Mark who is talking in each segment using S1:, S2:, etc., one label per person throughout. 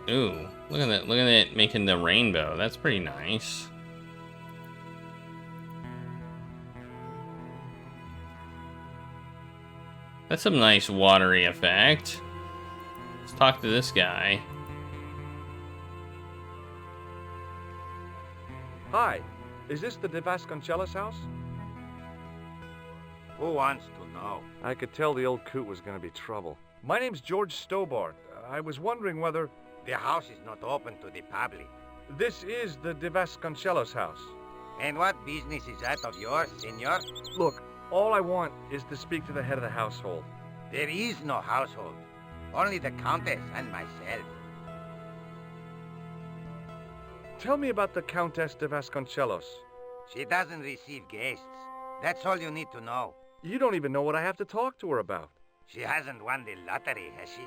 S1: Ooh, look at that. Look at it making the rainbow. That's pretty nice. That's some nice watery effect. Let's talk to this guy.
S2: Hi, is this the De Vasconcelos house?
S3: Who wants to know?
S2: I could tell the old coot was going to be trouble. My name's George Stobbart. I was wondering whether...
S3: The house is not open to the public.
S2: This is the De Vasconcelos house.
S3: And what business is that of yours, senor?
S2: Look, all I want is to speak to the head of the household.
S3: There is no household. Only the Countess and myself.
S2: Tell me about the Countess de Vasconcelos.
S3: She doesn't receive guests. That's all you need to know.
S2: You don't even know what I have to talk to her about.
S3: She hasn't won the lottery, has she?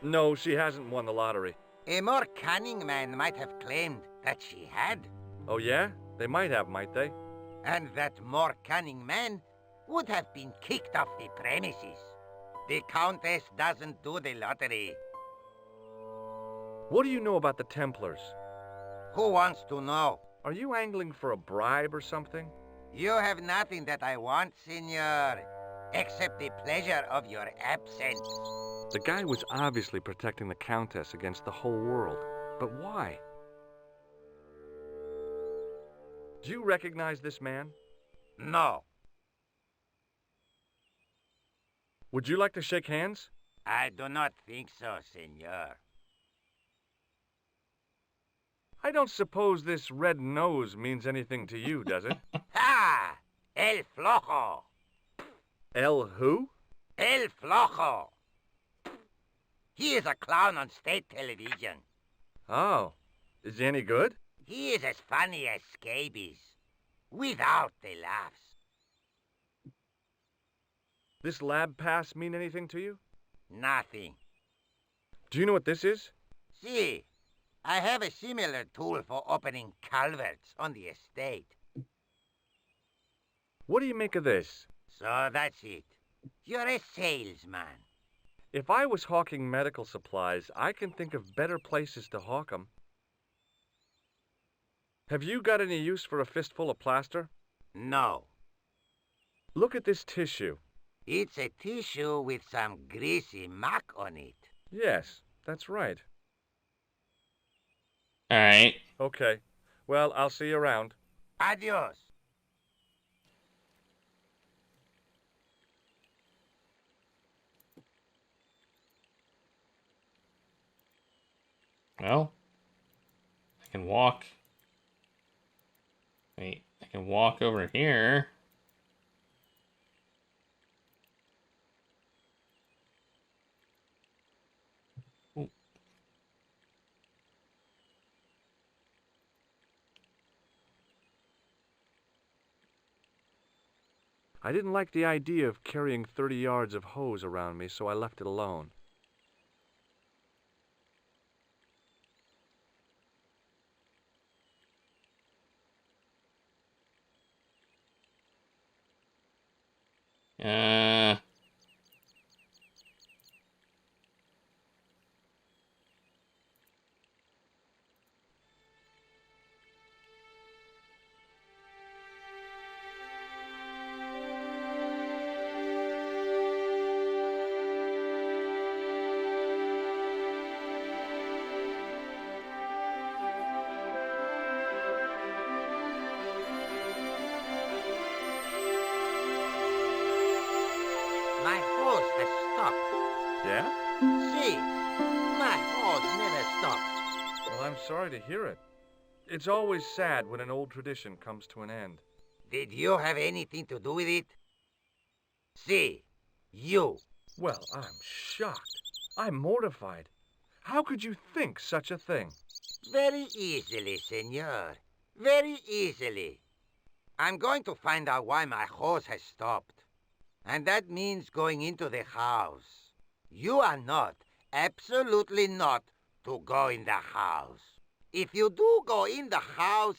S2: No, she hasn't won the lottery.
S3: A more cunning man might have claimed that she had.
S2: Oh yeah? They might have, might they?
S3: And that more cunning man would have been kicked off the premises. The Countess doesn't do the lottery.
S2: What do you know about the Templars?
S3: Who wants to know?
S2: Are you angling for a bribe or something?
S3: You have nothing that I want, senor, except the pleasure of your absence.
S2: The guy was obviously protecting the Countess against the whole world. But why? Do you recognize this man?
S3: No,
S2: Would you like to shake hands?
S3: I do not think so, senor.
S2: I don't suppose this red nose means anything to you, does it?
S3: Ha! El Flojo!
S2: El who?
S3: El Flojo! He is a clown on state television.
S2: Oh, is he any good?
S3: He is as funny as scabies, without the laughs.
S2: This lab pass mean anything to you?
S3: Nothing.
S2: Do you know what this is?
S3: See, I have a similar tool for opening culverts on the estate.
S2: What do you make of this?
S3: So that's it. You're a salesman.
S2: If I was hawking medical supplies, I can think of better places to hawk 'em. Have you got any use for a fistful of plaster?
S3: No.
S2: Look at this tissue.
S3: It's a tissue with some greasy muck on it.
S2: Yes, that's right.
S1: Alright.
S2: Okay. Well, I'll see you around.
S3: Adios.
S1: Well, I can walk. Wait, I can walk over here. Ooh.
S2: I didn't like the idea of carrying 30 yards of hose around me, so I left it alone.
S1: Uh,
S3: My hose has stopped.
S2: Yeah?
S3: See, my hose never stops.
S2: Well, I'm sorry to hear it. It's always sad when an old tradition comes to an end.
S3: Did you have anything to do with it? See, you.
S2: Well, I'm shocked. I'm mortified. How could you think such a thing?
S3: Very easily, senor. Very easily. I'm going to find out why my hose has stopped. And that means going into the house. You are not, absolutely not, to go in the house. If you do go in the house,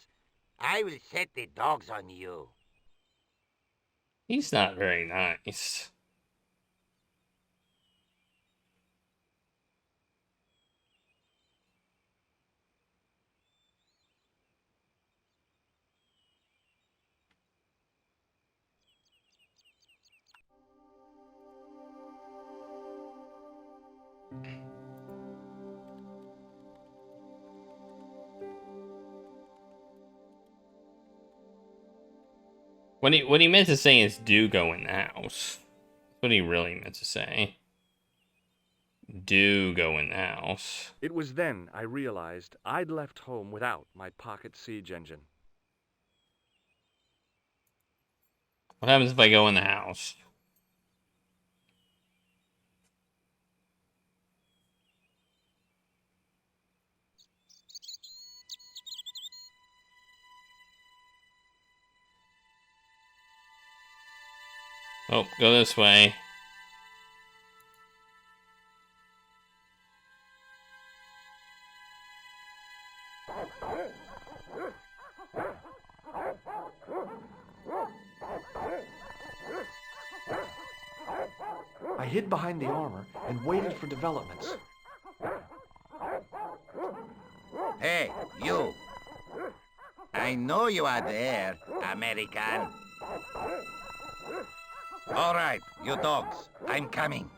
S3: I will set the dogs on you.
S1: he's not very nice. What he meant to say is do go in the house. That's what he really meant to say. Do go in the house.
S2: It was then I realized I'd left home without my pocket siege engine.
S1: What happens if I go in the house? Oh, go this way.
S2: I hid behind the armor and waited for developments.
S3: Hey, you. I know you are there, American. All right, you dogs. I'm coming.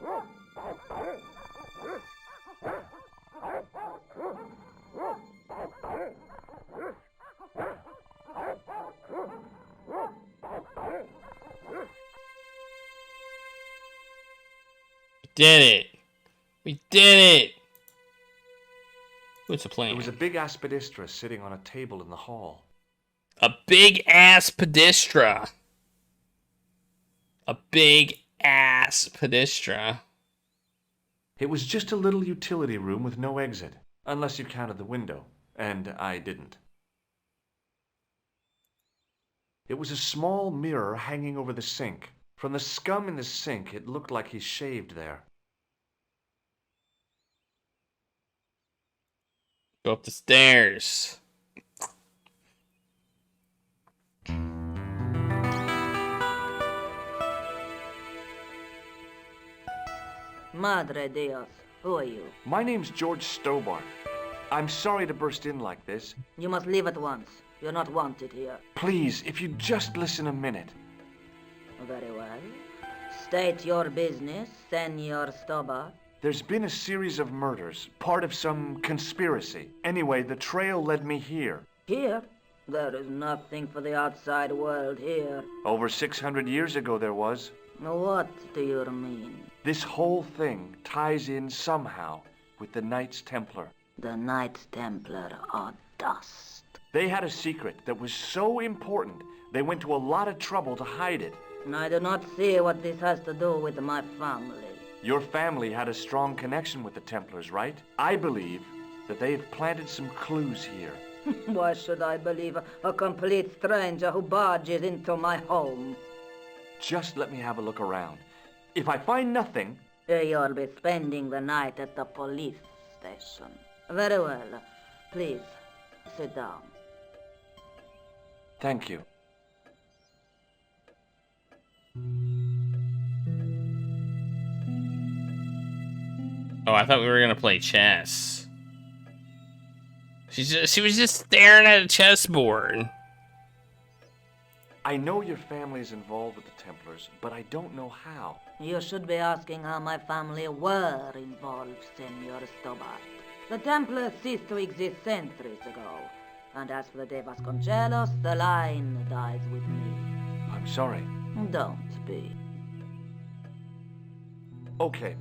S1: Did it. We did it. What's the plan?
S2: There was a big aspidistra sitting on a table in the hall.
S1: A big ass pedestra. A big ass pedestra.
S2: It was just a little utility room with no exit, unless you counted the window, and I didn't. It was a small mirror hanging over the sink. From the scum in the sink, it looked like he shaved there.
S1: Go up the stairs.
S4: Madre Dios, who are you?
S2: My name's George Stobbart. I'm sorry to burst in like this.
S4: You must leave at once. You're not wanted here.
S2: Please, if you'd just listen a minute.
S4: Very well. State your business, Senor Stobbart.
S2: There's been a series of murders, part of some conspiracy. Anyway, the trail led me here.
S4: Here? There is nothing for the outside world here.
S2: Over 600 years ago there was.
S4: What do you mean?
S2: This whole thing ties in somehow with the Knights Templar.
S4: The Knights Templar are dust.
S2: They had a secret that was so important, they went to a lot of trouble to hide it.
S4: I do not see what this has to do with my family.
S2: Your family had a strong connection with the Templars, right? I believe that they've planted some clues here.
S4: Why should I believe a complete stranger who barges into my home?
S2: Just let me have a look around. If I find nothing...
S4: You'll be spending the night at the police station. Very well. Please, sit down.
S2: Thank you.
S1: Oh, I thought we were gonna play chess. She was just staring at a chessboard.
S2: I know your family is involved with the Templars, but I don't know how.
S4: You should be asking how my family were involved, Senor Stobbart. The Templars ceased to exist centuries ago. And as for the De Vasconcelos, the line dies with me.
S2: I'm sorry.
S4: Don't be.
S2: Okay,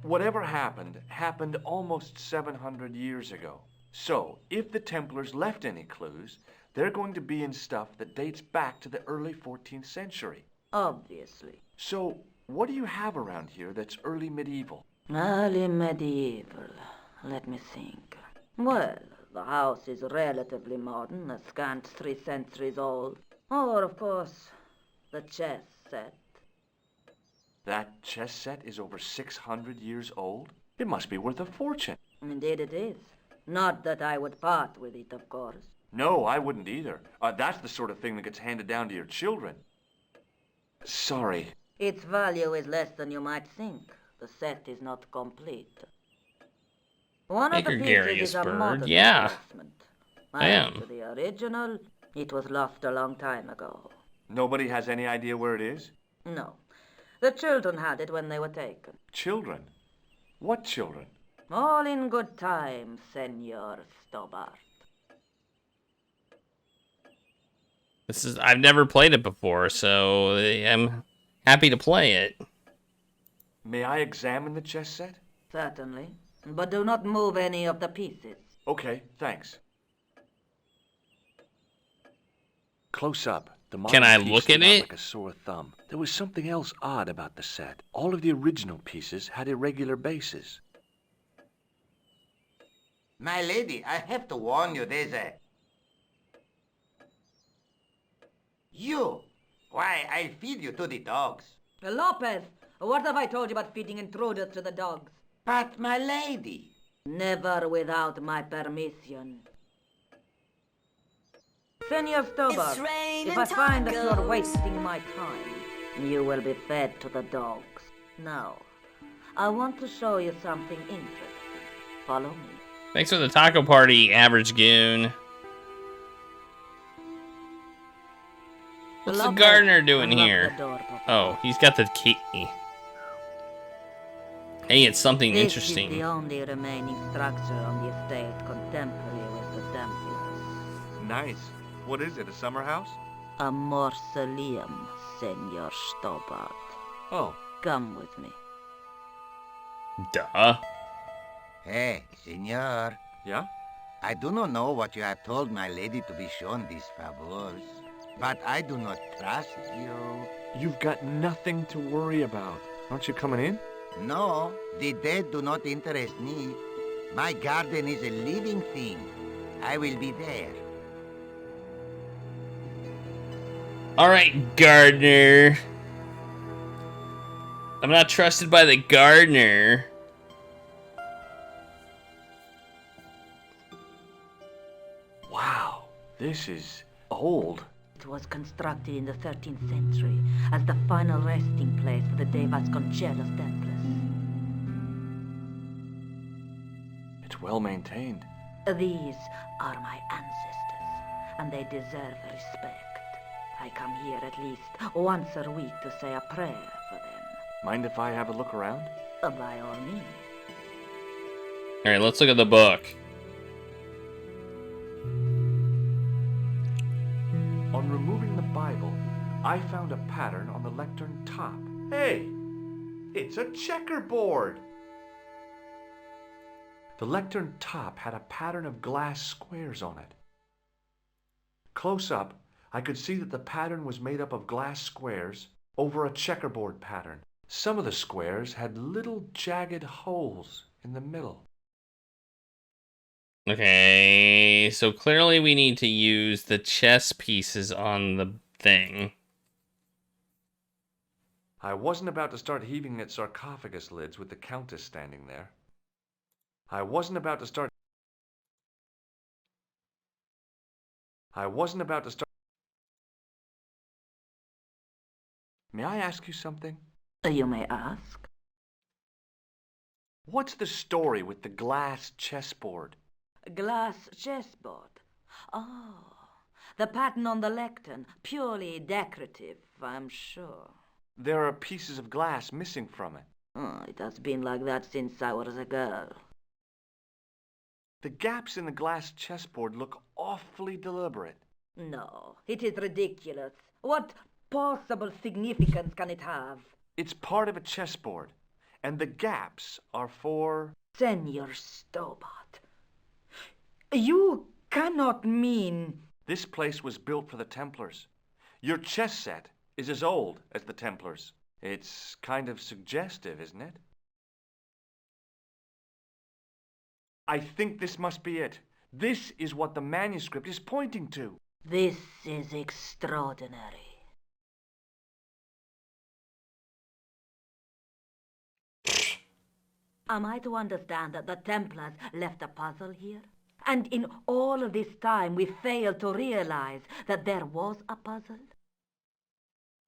S2: whatever happened almost 700 years ago. So, if the Templars left any clues, they're going to be in stuff that dates back to the early 14th century.
S4: Obviously.
S2: So, what do you have around here that's early medieval?
S4: Early medieval. Let me think. Well, the house is relatively modern, a scant 3 centuries old. Or, of course, the chess set.
S2: That chess set is over 600 years old? It must be worth a fortune.
S4: Indeed it is. Not that I would part with it, of course.
S2: No, I wouldn't either. That's the sort of thing that gets handed down to your children. Sorry.
S4: Its value is less than you might think. The set is not complete. One of the pieces is a modern replacement.
S1: Damn.
S4: As to the original, it was lost a long time ago.
S2: Nobody has any idea where it is?
S4: No. The children had it when they were taken.
S2: Children? What children?
S4: All in good time, Senor Stobbart.
S1: I've never played it before, so I'm happy to play it.
S2: May I examine the chess set?
S4: Certainly. But do not move any of the pieces.
S2: Okay, thanks. Close up. The
S1: Can I
S2: modern piece
S1: look
S2: stood
S1: at
S2: out
S1: it?
S2: like a sore thumb. There was something else odd about the set. All of the original pieces had irregular bases.
S3: My lady, I have to warn you, there's a... You! Why, I'll feed you to the dogs.
S4: Lopez, what have I told you about feeding intruders to the dogs?
S3: But, my lady...
S4: Never without my permission. Senor Stobbart, if I find that you're wasting my time, you will be fed to the dogs. Now, I want to show you something interesting. Follow me.
S1: Thanks for the taco party, average goon. What's the
S4: Lopez,
S1: gardener doing
S4: unlock
S1: here?
S4: the door, Papa.
S1: Oh, he's got the key. Hey, it's something
S4: This
S1: interesting.
S4: is the only remaining structure on the estate contemporary with the Templars.
S2: Nice. What is it, a summer house?
S4: A mausoleum, Senor Stobbart.
S2: Oh,
S4: Come with me.
S1: Duh.
S3: Hey, senor.
S2: yeah?
S3: I do not know what you have told my lady to be shown these favors, but I do not trust you.
S2: You've got nothing to worry about. Aren't you coming in?
S3: No, the dead do not interest me. My garden is a living thing. I will be there.
S1: Alright, gardener. I'm not trusted by the gardener.
S2: Wow, this is old.
S4: It was constructed in the 13th century as the final resting place for the De Vasconcelos Templars.
S2: It's well maintained.
S4: These are my ancestors, and they deserve respect. I come here at least once a week to say a prayer for them.
S2: Mind if I have a look around?
S4: By all means.
S1: Alright, let's look at the book.
S2: On removing the Bible, I found a pattern on the lectern top. Hey, it's a checkerboard! The lectern top had a pattern of glass squares on it. Close up, I could see that the pattern was made up of glass squares over a checkerboard pattern. Some of the squares had little jagged holes in the middle.
S1: Okay, so clearly we need to use the chess pieces on the thing.
S2: I wasn't about to start heaving at sarcophagus lids with the Countess standing there. I wasn't about to start... May I ask you something?
S4: You may ask.
S2: What's the story with the glass chessboard?
S4: Glass chessboard. Oh, the pattern on the lectern. Purely decorative, I'm sure.
S2: There are pieces of glass missing from it.
S4: Oh, it has been like that since I was a girl.
S2: The gaps in the glass chessboard look awfully deliberate.
S4: No, it is ridiculous. What possible significance can it have?
S2: It's part of a chessboard, and the gaps are for...
S4: Senor Stobbart, you cannot mean...
S2: This place was built for the Templars. Your chess set is as old as the Templars. It's kind of suggestive, isn't it? I think this must be it. This is what the manuscript is pointing to.
S4: This is extraordinary. Am I to understand that the Templars left a puzzle here? And in all of this time we failed to realize that there was a puzzle?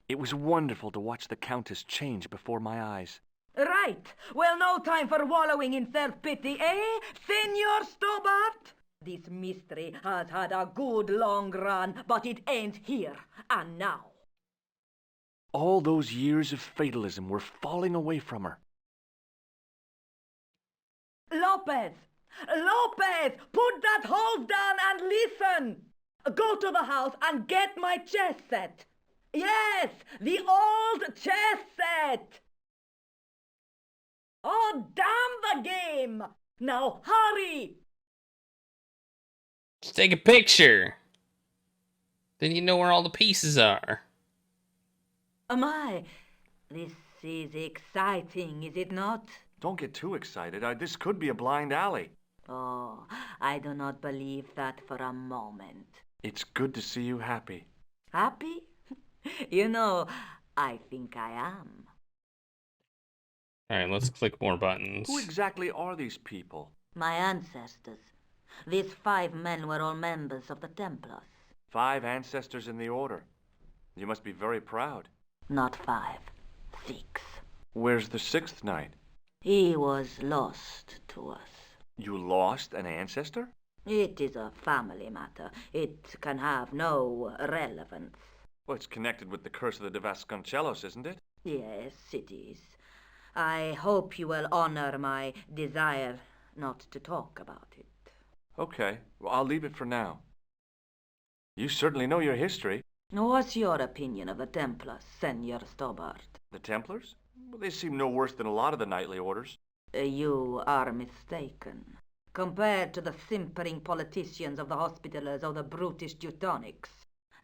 S2: It was wonderful to watch the Countess change before my eyes.
S4: Right. Well, no time for wallowing in self-pity, eh, Senor Stobbart? This mystery has had a good long run, but it ends here and now.
S2: All those years of fatalism were falling away from her.
S4: Lopez! Lopez! Put that hose down and listen! Go to the house and get my chess set. Yes, the old chess set. Oh, damn the game! Now hurry!
S1: Just take a picture. Then you know where all the pieces are.
S4: My, this is exciting, is it not?
S2: Don't get too excited. This could be a blind alley.
S4: Oh, I do not believe that for a moment.
S2: It's good to see you happy.
S4: Happy? You know, I think I am.
S1: Alright, let's click more buttons.
S2: Who exactly are these people?
S4: My ancestors. These 5 men were all members of the Templars.
S2: 5 ancestors in the order. You must be very proud.
S4: Not 5, 6.
S2: Where's the 6th knight?
S4: He was lost to us.
S2: You lost an ancestor?
S4: It is a family matter. It can have no relevance.
S2: Well, it's connected with the curse of the Vasconcelos, isn't it?
S4: Yes, it is. I hope you will honor my desire not to talk about it.
S2: Okay, well, I'll leave it for now. You certainly know your history.
S4: What's your opinion of the Templars, Senor Stobbart?
S2: The Templars? Well, they seem no worse than a lot of the knightly orders.
S4: You are mistaken. Compared to the simpering politicians of the Hospitallers or the brutish Teutonics,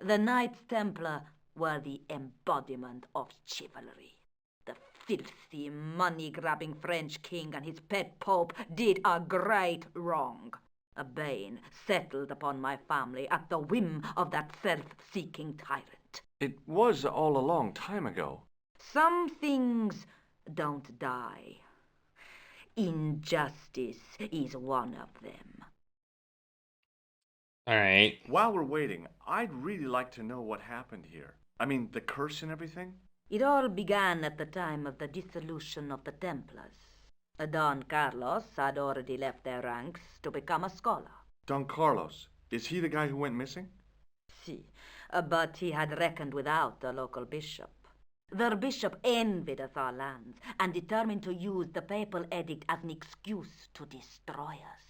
S4: the Knights Templar were the embodiment of chivalry. The filthy, money-grabbing French king and his pet pope did a great wrong. A bane settled upon my family at the whim of that self-seeking tyrant.
S2: It was all a long time ago.
S4: Some things don't die. Injustice is one of them.
S1: Alright.
S2: While we're waiting, I'd really like to know what happened here. I mean, the curse and everything?
S4: It all began at the time of the dissolution of the Templars. Don Carlos had already left their ranks to become a scholar.
S2: Don Carlos, is he the guy who went missing?
S4: Si, but he had reckoned without the local bishop. Their bishop envied us our lands and determined to use the papal edict as an excuse to destroy us.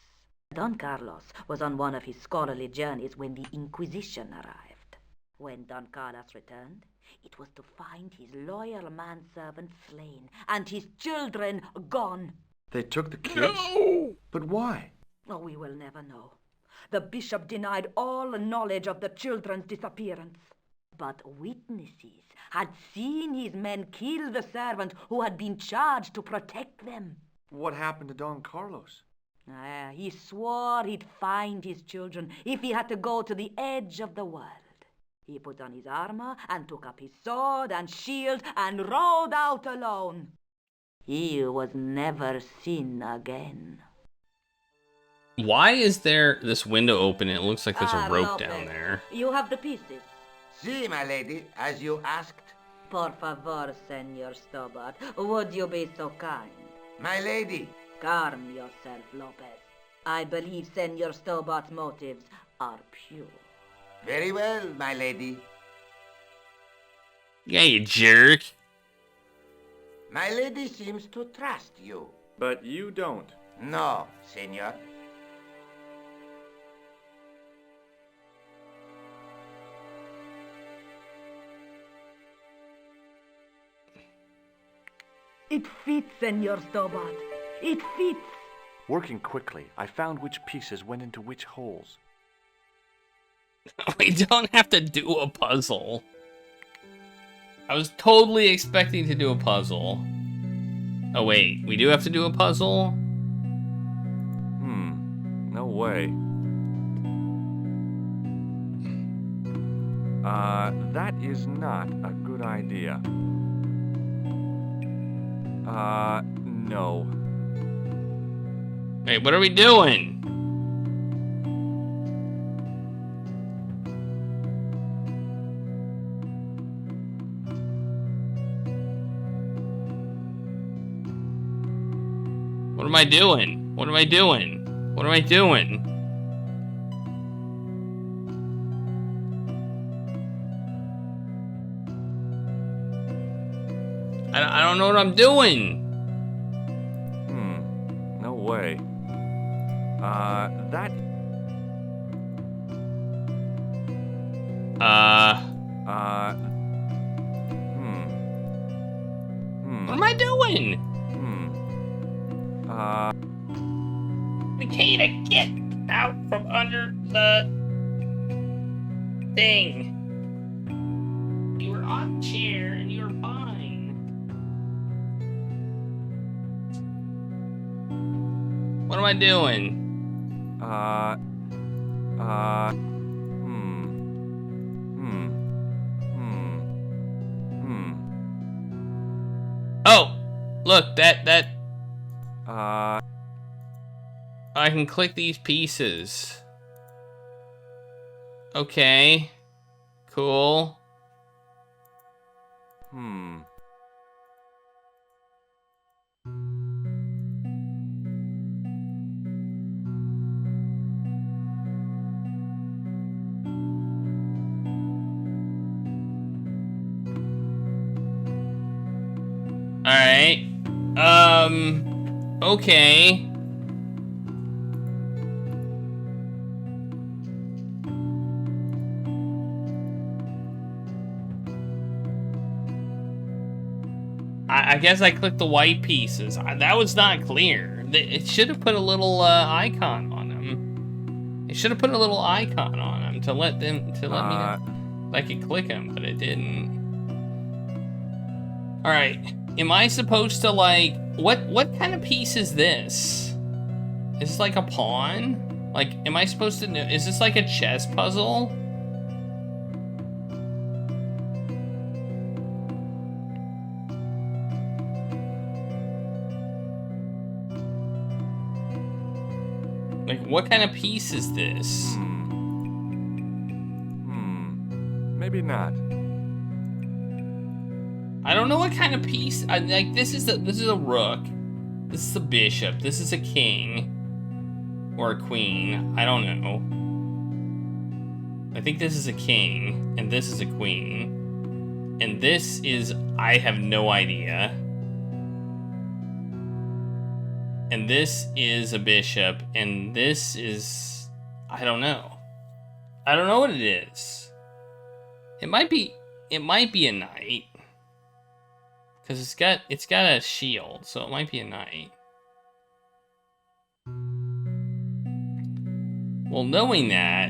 S4: Don Carlos was on one of his scholarly journeys when the Inquisition arrived. When Don Carlos returned, it was to find his loyal manservant slain and his children gone.
S2: They took the kids?
S1: No!
S2: But why?
S4: Oh, we will never know. The bishop denied all knowledge of the children's disappearance. But witnesses had seen his men kill the servant who had been charged to protect them.
S2: What happened to Don Carlos?
S4: He swore he'd find his children if he had to go to the edge of the world. He put on his armor and took up his sword and shield and rode out alone. He was never seen again.
S1: Why is there this window open and it looks like there's a rope
S4: Lopez,
S1: down there?
S4: You have the pieces.
S3: Si, my lady, as you asked.
S4: Por favor, Senor Stobbart, would you be so kind?
S3: My lady.
S4: Calm yourself, Lopez. I believe Senor Stobbart's motives are pure.
S3: Very well, my lady.
S1: Yeah, you jerk.
S3: My lady seems to trust you.
S2: But you don't.
S3: No, senor.
S4: It fits, Senor Stobbart. It fits.
S2: Working quickly, I found which pieces went into which holes.
S1: We don't have to do a puzzle. I was totally expecting to do a puzzle. Oh wait, we do have to do a puzzle?
S2: No way. That is not a good idea. No.
S1: Wait, what are we doing? What am I doing? What am I doing? What am I doing? I don't know what I'm doing.
S2: No way. That...
S1: What am I doing? Nikita, get out from under the thing. You were on the chair and you were fine. What am I doing? Oh, look, that. I can click these pieces. Okay. Cool. Alright. Okay. I guess I clicked the white pieces. That was not clear. It should have put a little icon on them. It should have put a little icon on them to let me know that I could click them, but it didn't. All right. Am I supposed to like what kind of piece is this? Is this like a pawn? Like, am I supposed to know? Is this like a chess puzzle? Like, what kind of piece is this?
S2: Maybe not.
S1: I don't know what kind of piece. Like, this is a rook. This is a bishop. This is a king. Or a queen. I don't know. I think this is a king. And this is a queen. And this is... I have no idea. And this is a bishop, and this is... I don't know. I don't know what it is. It might be a knight. Because it's got a shield, so it might be a knight. Well, knowing that,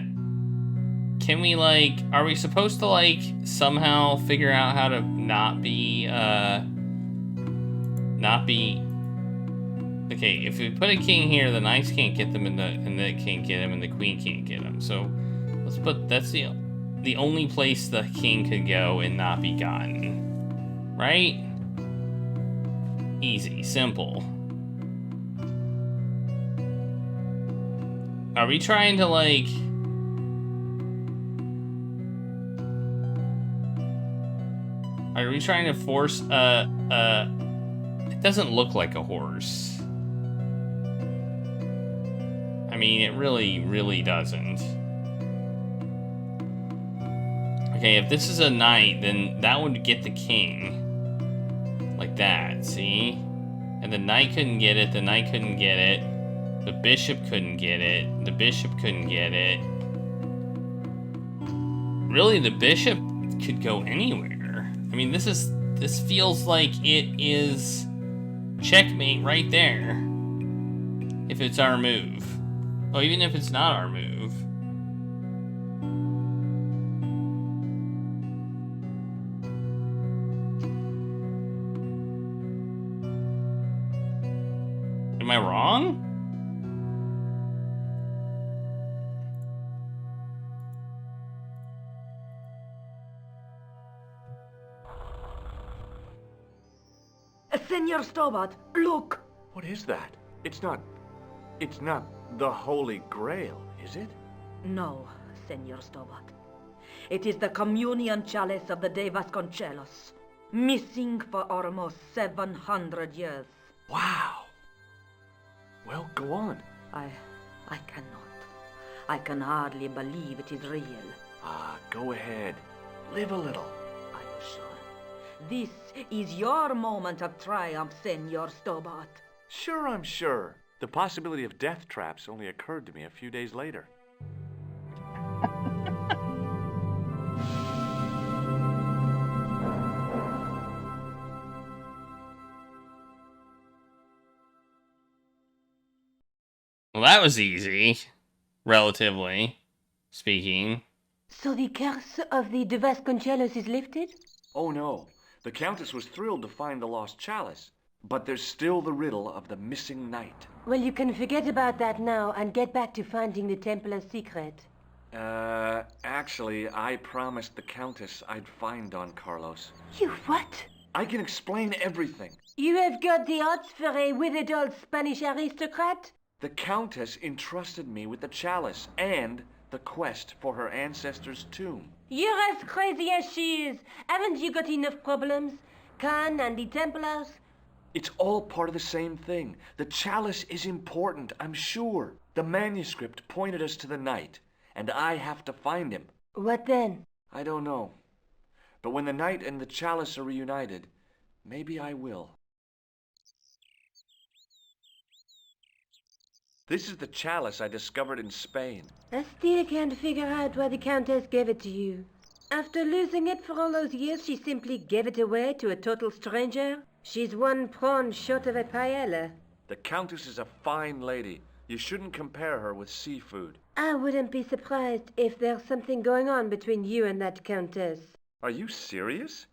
S1: can we like... Are we supposed to like somehow figure out how to not be... Okay, if we put a king here, the knights can't get them, and the king get him, and the queen can't get him. So let's put... That's the only place the king could go and not be gotten. Right? Easy. Simple. Are we trying to, like... Are we trying to force It doesn't look like a horse. I mean, it really, really doesn't. Okay, if this is a knight, then that would get the king. Like that, see? And the knight couldn't get it, the knight couldn't get it. The bishop couldn't get it, the bishop couldn't get it. Really, the bishop could go anywhere. I mean, this feels like it is checkmate right there. If it's our move. Oh, even if it's not our move. Am I wrong?
S4: Senor Stobbart, look!
S2: What is that? It's not the Holy Grail, is it?
S4: No, Senor Stobbart. It is the communion chalice of the De Vasconcelos, missing for almost 700 years.
S2: Wow. Well, go on.
S4: I cannot. I can hardly believe it is real.
S2: Go ahead. Live a little.
S4: I'm sure. This is your moment of triumph, Senor Stobbart.
S2: Sure, I'm sure. The possibility of death traps only occurred to me a few days later.
S1: Well, that was easy. Relatively speaking.
S5: So the curse of the De Vasconcelos is lifted?
S2: Oh no, the Countess was thrilled to find the lost chalice. But there's still the riddle of the missing knight.
S5: Well, you can forget about that now and get back to finding the Templar's secret.
S2: Actually, I promised the Countess I'd find Don Carlos.
S5: You what?
S2: I can explain everything.
S5: You have got the odds for a withered old Spanish aristocrat?
S2: The Countess entrusted me with the chalice and the quest for her ancestor's tomb.
S5: You're as crazy as she is. Haven't you got enough problems? Khan and the Templars?
S2: It's all part of the same thing. The chalice is important, I'm sure. The manuscript pointed us to the knight, and I have to find him.
S5: What then?
S2: I don't know. But when the knight and the chalice are reunited, maybe I will. This is the chalice I discovered in Spain.
S5: I still can't figure out why the Countess gave it to you. After losing it for all those years, she simply gave it away to a total stranger? She's one prawn short of a paella.
S2: The Countess is a fine lady. You shouldn't compare her with seafood.
S5: I wouldn't be surprised if there's something going on between you and that Countess.
S2: Are you serious?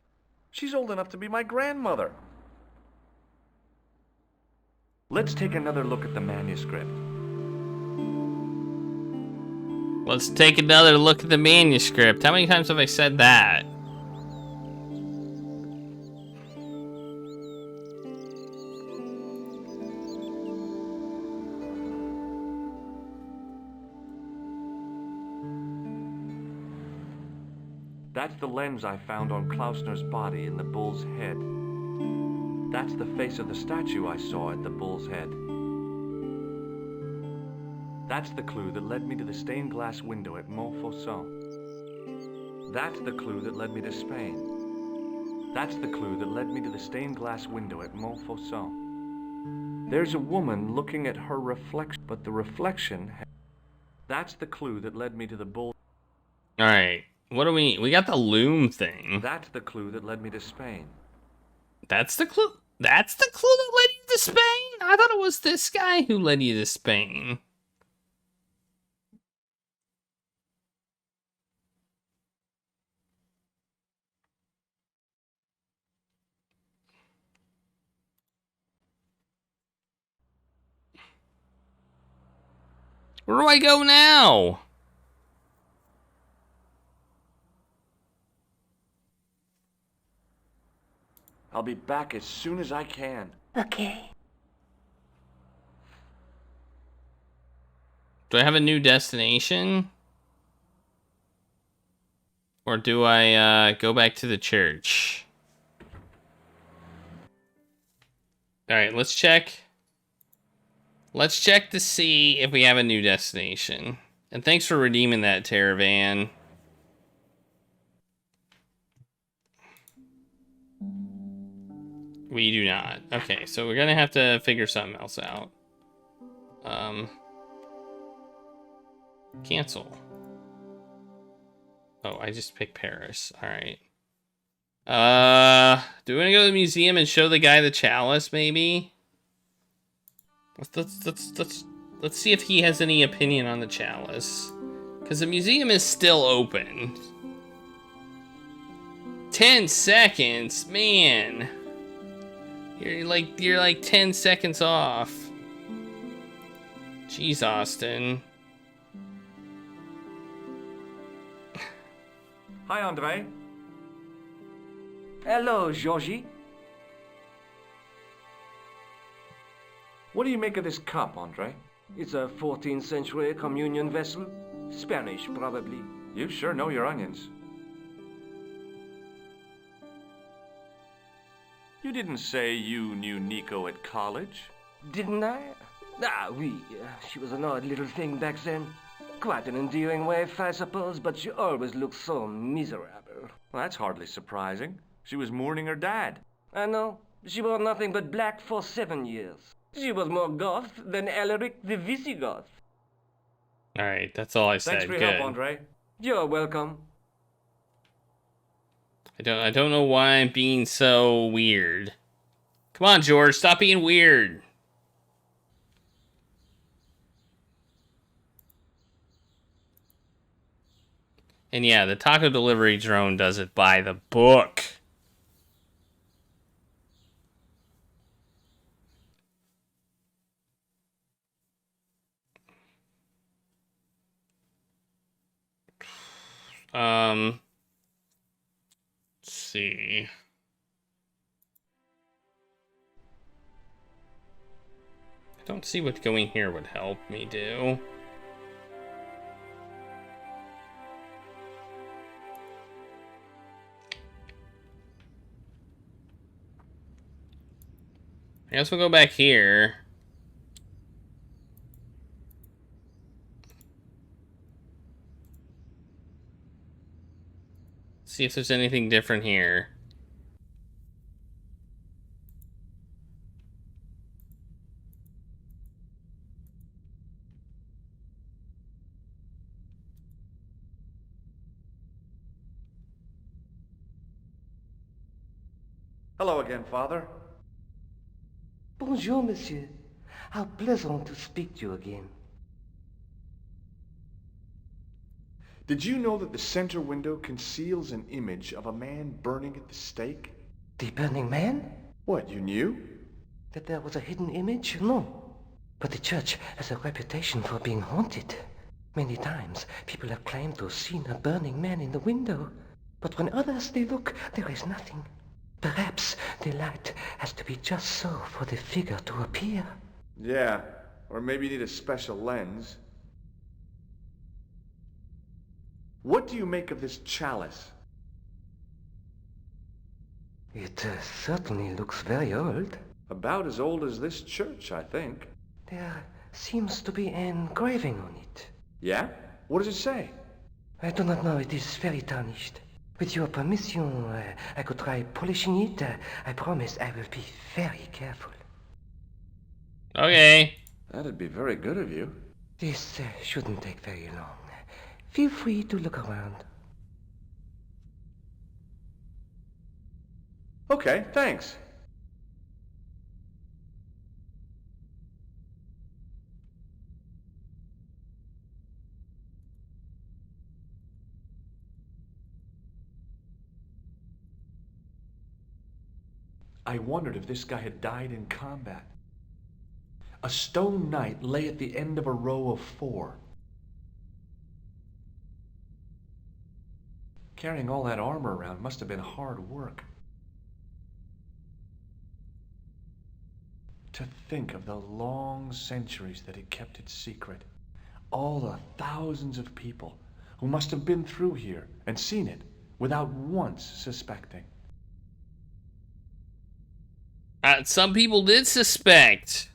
S2: She's old enough to be my grandmother. Let's take another look at the manuscript.
S1: Let's take another look at the manuscript. How many times have I said that?
S2: That's the lens I found on Klausner's body in the bull's head. That's the face of the statue I saw at the bull's head. That's the clue that led me to the stained glass window at Montfaucon. That's the clue that led me to Spain. That's the clue that led me to the stained glass window at Montfaucon. There's a woman looking at her reflection, but the reflection... That's the clue that led me to the bull...
S1: Alright, what do we got the loom thing.
S2: That's the clue that led me to Spain.
S1: That's the clue? That's the clue that led you to Spain? I thought it was this guy who led you to Spain. Where do I go now?
S2: I'll be back as soon as I can.
S5: Okay.
S1: Do I have a new destination? Or do I go back to the church? Alright, let's check. Let's check to see if we have a new destination. And thanks for redeeming that, Teravan. We do not. Okay, so we're gonna have to figure something else out. Cancel. Oh, I just picked Paris. Alright. Do we want to go to the museum and show the guy the chalice, maybe? Let's see if he has any opinion on the chalice. Because the museum is still open. 10 seconds? Man. You're like 10 seconds off. Jeez, Austin.
S2: Hi, Andre.
S6: Hello, Georgie.
S2: What do you make of this cup, Andre?
S6: It's a 14th century communion vessel. Spanish, probably.
S2: You sure know your onions. You didn't say you knew Nico at college?
S6: Didn't I? Ah, oui. She was an odd little thing back then. Quite an endearing wife, I suppose, but she always looked so miserable.
S2: Well, that's hardly surprising. She was mourning her dad.
S6: I know. She wore nothing but black for 7 years. She was more Goth than Alaric the Visigoth.
S1: Alright, that's all I said.
S2: Thanks for your
S1: Good.
S2: help, Andre.
S6: You're welcome.
S1: I don't know why I'm being so weird. Come on, George, stop being weird. And yeah, the taco delivery drone does it by the book. Let's see. I don't see what going here would help me do. I guess we'll go back here. See if there's anything different here.
S2: Hello again, Father.
S6: Bonjour, monsieur. How pleasant to speak to you again.
S2: Did you know that the center window conceals an image of a man burning at the stake?
S6: The Burning Man?
S2: What, you knew?
S6: That there was a hidden image? No. But the church has a reputation for being haunted. Many times people have claimed to have seen a burning man in the window. But when others they look, there is nothing. Perhaps the light has to be just so for the figure to appear.
S2: Yeah, or maybe you need a special lens. What do you make of this chalice?
S6: It certainly looks very old.
S2: About as old as this church, I think.
S6: There seems to be an engraving on it.
S2: Yeah? What does it say?
S6: I do not know, it is very tarnished. With your permission, I could try polishing it. I promise I will be very careful.
S1: Okay.
S2: That'd be very good of you.
S6: This shouldn't take very long. Feel free to look around.
S2: Okay, thanks. I wondered if this guy had died in combat. A stone knight lay at the end of a row of 4. Carrying all that armor around must have been hard work. To think of the long centuries that it kept its secret. All the thousands of people who must have been through here and seen it without once suspecting.
S1: Some people did suspect.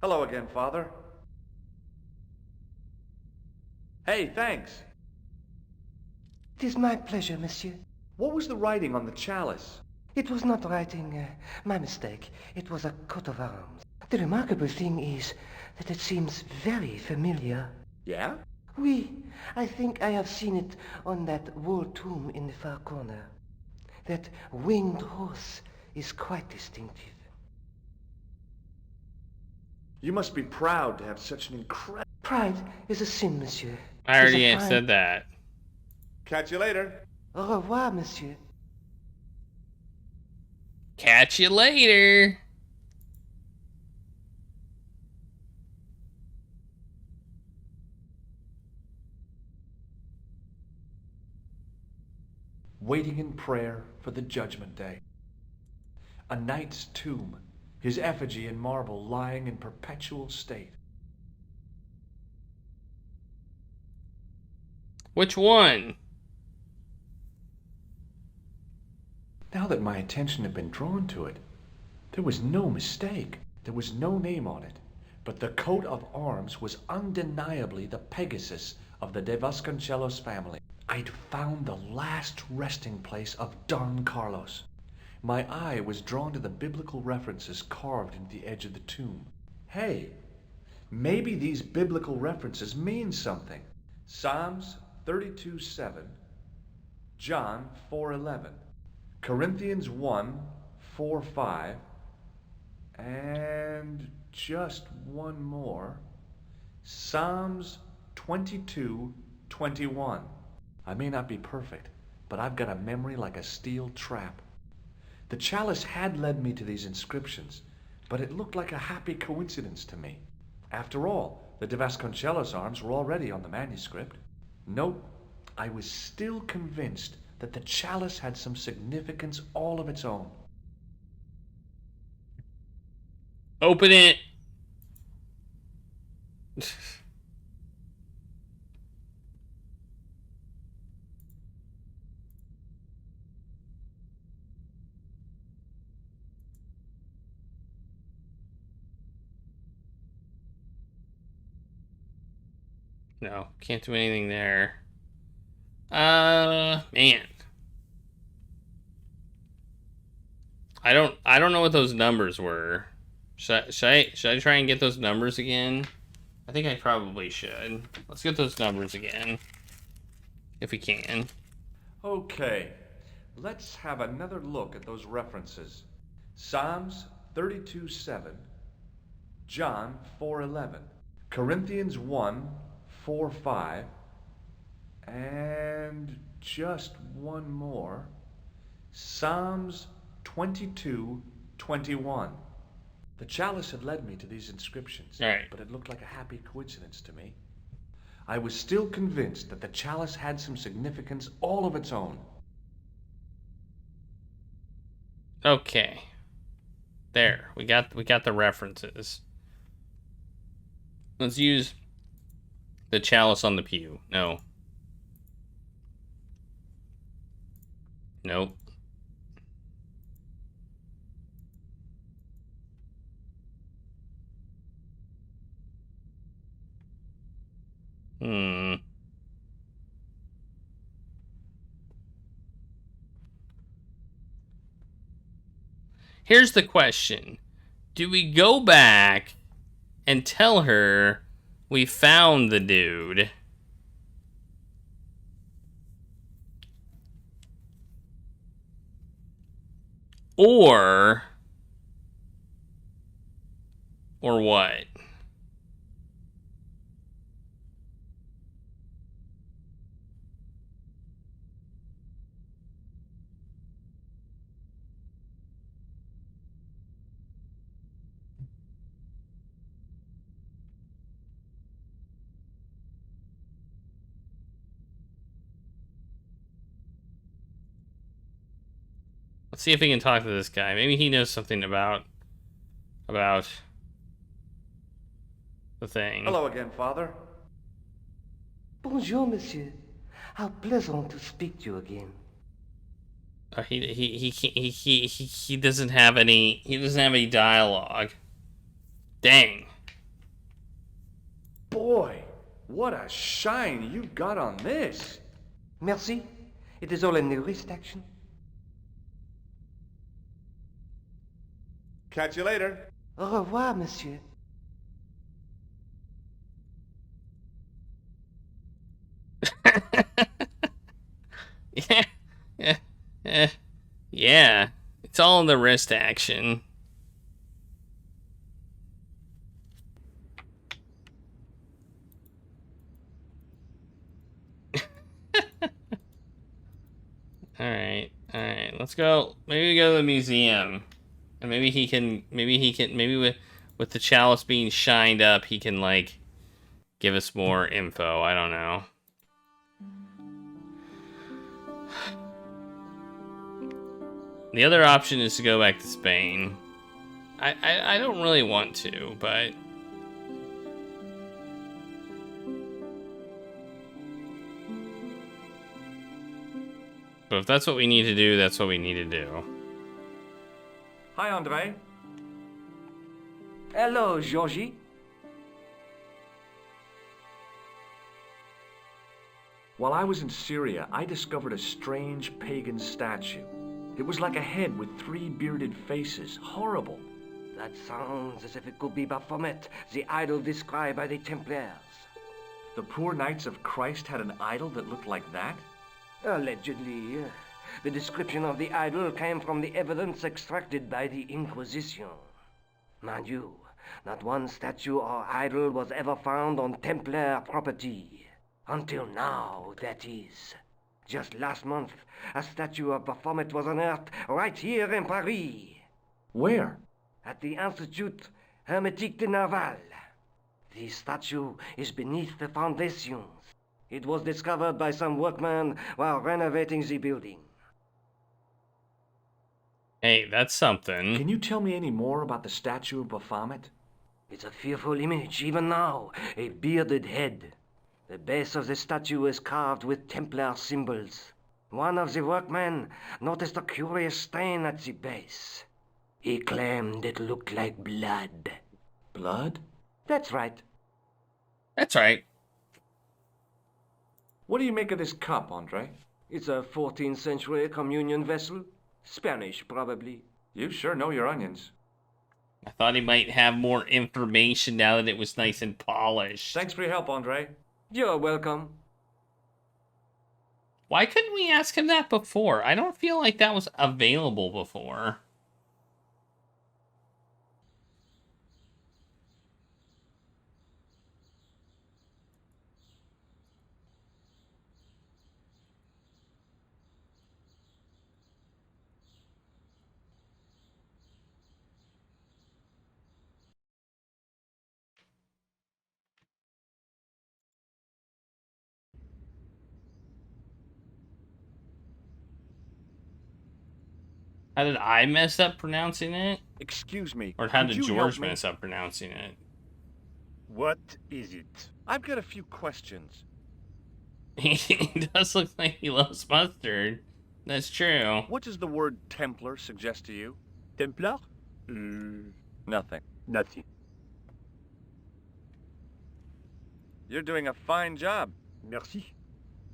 S2: Hello again, Father. Hey, thanks.
S6: It is my pleasure, monsieur.
S2: What was the writing on the chalice?
S6: It was not writing, my mistake. It was a coat of arms. The remarkable thing is that it seems very familiar.
S2: Yeah?
S6: Oui, I think I have seen it on that wall tomb in the far corner. That winged horse is quite distinctive.
S2: You must be proud to have such an incredible...
S6: Pride is a sin, monsieur.
S1: I already said that.
S2: Catch you later.
S6: Au revoir, monsieur.
S1: Catch you later.
S2: Waiting in prayer for the judgment day. A knight's tomb, his effigy in marble lying in perpetual state.
S1: Which one?
S2: Now that my attention had been drawn to it, there was no mistake. There was no name on it, but the coat of arms was undeniably the Pegasus of the De Vasconcelos family. I'd found the last resting place of Don Carlos. My eye was drawn to the biblical references carved into the edge of the tomb. Hey, maybe these biblical references mean something. Psalms 32:7, John 4:11, Corinthians 1:4-5, And just one more. Psalms 22:21. I may not be perfect, but I've got a memory like a steel trap. The chalice had led me to these inscriptions, but it looked like a happy coincidence to me. After all, the de Vasconcellos arms were already on the manuscript. Nope, I was still convinced that the chalice had some significance all of its own.
S1: Open it. No, can't do anything there. Man. I don't know what those numbers were. Should I try and get those numbers again? I think I probably should. Let's get those numbers again. If we can.
S2: Okay, let's have another look at those references. Psalms 32:7, John 4:11, Corinthians 1:4-5, and just one more. Psalms 22:21. The chalice had led me to these inscriptions,
S1: Right.
S2: but it looked like a happy coincidence to me. I was still convinced that the chalice had some significance all of its own.
S1: Okay. There. We got the references. Let's use the chalice on the pew. No. Nope. Here's the question. Do we go back and tell her we found the dude? Or what? Let's see if we can talk to this guy. Maybe he knows something about the thing.
S2: Hello again, Father.
S6: Bonjour, monsieur. How pleasant to speak to you again.
S1: He doesn't have any dialogue. Dang.
S2: Boy, what a shine you got on this.
S6: Merci. It is all in the wrist action.
S2: Catch you later.
S6: Au revoir, monsieur.
S1: Yeah. It's all in the wrist action. All right. Let's go. Maybe we go to the museum, and maybe with the chalice being shined up, he can like give us more info. I don't know. The other option is to go back to Spain. I don't really want to, but if that's what we need to do, that's what we need to do.
S2: Hi, Andre.
S6: Hello, Georgie.
S2: While I was in Syria, I discovered a strange pagan statue. It was like a head with 3 bearded faces. Horrible.
S6: That sounds as if it could be Baphomet, the idol described by the Templars.
S2: The poor Knights of Christ had an idol that looked like that?
S6: Allegedly. The description of the idol came from the evidence extracted by the Inquisition. Mind you, not one statue or idol was ever found on Templar property. Until now, that is. Just last month, a statue of Baphomet was unearthed right here in Paris.
S2: Where?
S6: At the Institut Hermétique de Nerval. The statue is beneath the foundations. It was discovered by some workmen while renovating the building.
S1: Hey, that's something.
S2: Can you tell me any more about the statue of Baphomet?
S6: It's a fearful image, even now, a bearded head. The base of the statue is carved with Templar symbols. One of the workmen noticed a curious stain at the base. He claimed it looked like blood.
S2: Blood?
S6: That's right.
S1: That's right.
S2: What do you make of this cup, Andre?
S6: It's a 14th century communion vessel. Spanish, probably.
S2: You sure know your onions.
S1: I thought he might have more information now that it was nice and polished.
S2: Thanks for your help, Andre.
S6: You're welcome.
S1: Why couldn't we ask him that before? I don't feel like that was available before. How did I mess up pronouncing it?
S2: Excuse me.
S1: Or how
S2: could
S1: did
S2: you
S1: George
S2: help me?
S1: mess up pronouncing it?
S7: What is it?
S2: I've got a few questions.
S1: He does look like he loves mustard. That's true.
S2: What does the word Templar suggest to you?
S7: Templar?
S2: Nothing.
S7: Nothing.
S2: You're doing a fine job.
S7: Merci.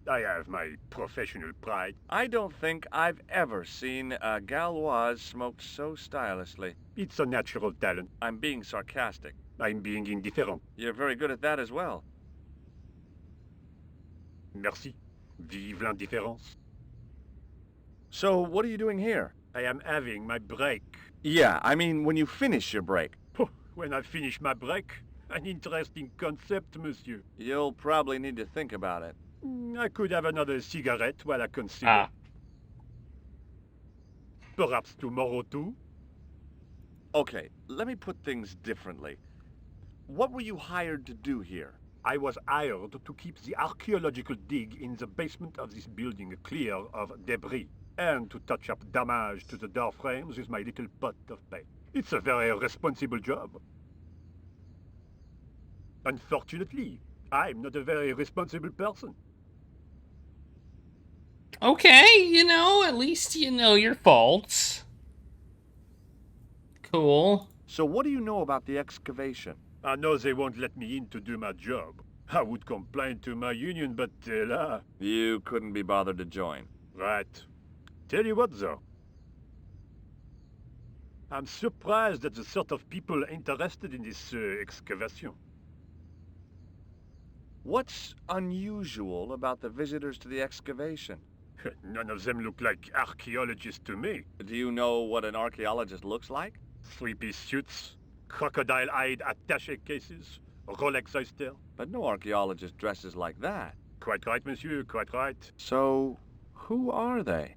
S7: I have my professional pride.
S2: I don't think I've ever seen a Gauloise smoked so stylishly.
S7: It's a natural talent.
S2: I'm being sarcastic.
S7: I'm being indifferent.
S2: You're very good at that as well.
S7: Merci. Vive l'indifférence.
S2: So, what are you doing here?
S7: I am having my break.
S2: Yeah, I mean when you finish your break.
S7: When I finish my break, an interesting concept, monsieur.
S2: You'll probably need to think about it.
S7: I could have another cigarette while I consider.
S1: Ah.
S7: Perhaps tomorrow too?
S2: Okay, let me put things differently. What were you hired to do here?
S7: I was hired to keep the archaeological dig in the basement of this building clear of debris, and to touch up damage to the door frames with my little pot of paint. It's a very responsible job. Unfortunately, I'm not a very responsible person.
S1: Okay, at least you know your faults. Cool.
S2: So what do you know about the excavation?
S7: I know they won't let me in to do my job. I would complain to my union, but là...
S2: You couldn't be bothered to join.
S7: Right. Tell you what, though. I'm surprised at the sort of people interested in this excavation.
S2: What's unusual about the visitors to the excavation?
S7: None of them look like archaeologists to me.
S2: Do you know what an archaeologist looks like?
S7: Three-piece suits, crocodile-eyed attaché cases, Rolex oyster.
S2: But no archaeologist dresses like that.
S7: Quite right, monsieur, quite right.
S2: So, who are they?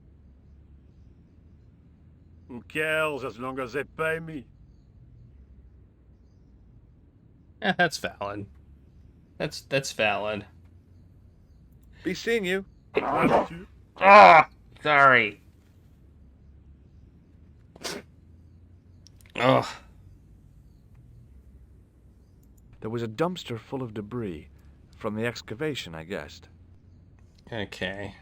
S7: Who cares as long as they pay me?
S1: Yeah, that's valid. That's valid.
S2: Be seeing you.
S7: Monsieur.
S1: Ah, sorry. Ugh.
S2: There was a dumpster full of debris. From the excavation, I guessed.
S1: Okay.